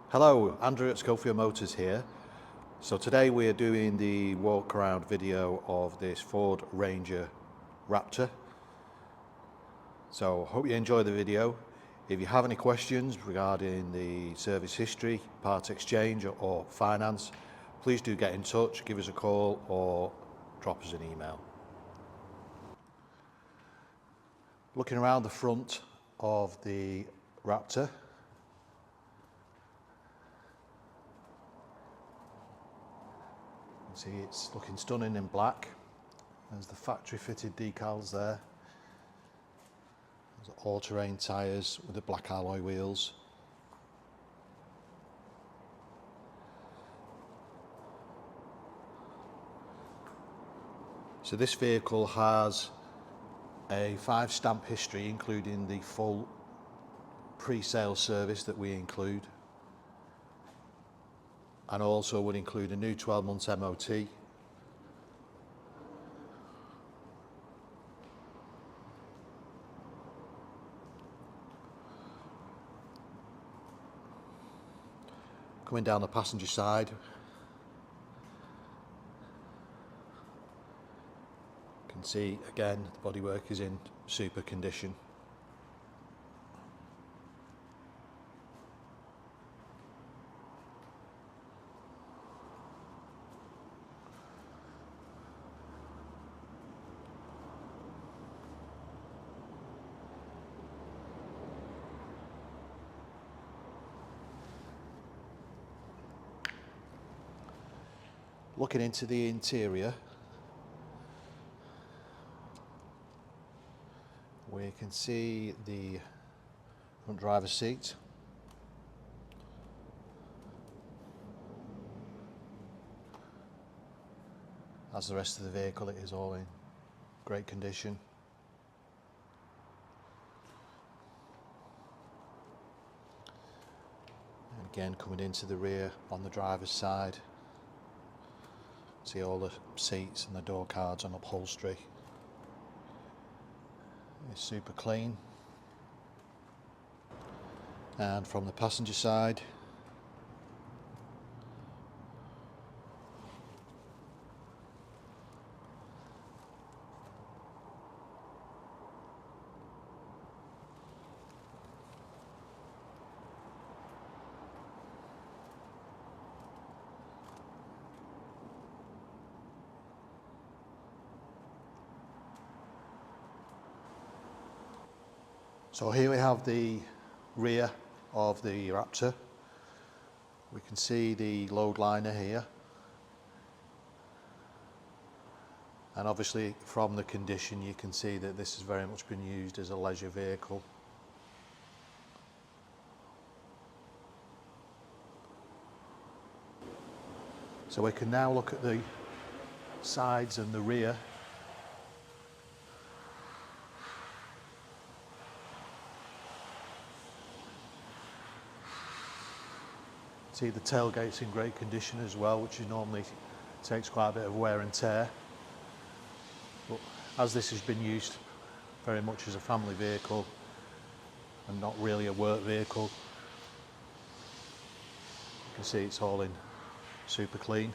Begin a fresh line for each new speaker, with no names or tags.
Hello, Andrew at Schofield Motors here. So today we are doing the walk around video of this Ford Ranger Raptor. So hope you enjoy the video. If you have any questions regarding the service history, part exchange or finance, please do get in touch, give us a call or drop us an email. Looking around the front of the Raptor, see it's looking stunning in black. There's the factory fitted decals there. There's all-terrain tyres with the black alloy wheels. So this vehicle has a 5 stamp history, including the full pre-sale service that we include, and also would include a new 12 months MOT. Coming down the passenger side, you can see again the bodywork is in super condition. Looking into the interior, we can see the front driver's seat. As the rest of the vehicle, it is all in great condition. And again, coming into the rear on the driver's side, see all the seats and the door cards and upholstery. It's super clean. And from the passenger side, so here we have the rear of the Raptor. We can see the load liner here, and obviously from the condition you can see that this has very much been used as a leisure vehicle. So we can now look at the sides and the rear. See the tailgate's in great condition as well, which normally takes quite a bit of wear and tear. But as this has been used very much as a family vehicle and not really a work vehicle, you can see it's all in super clean.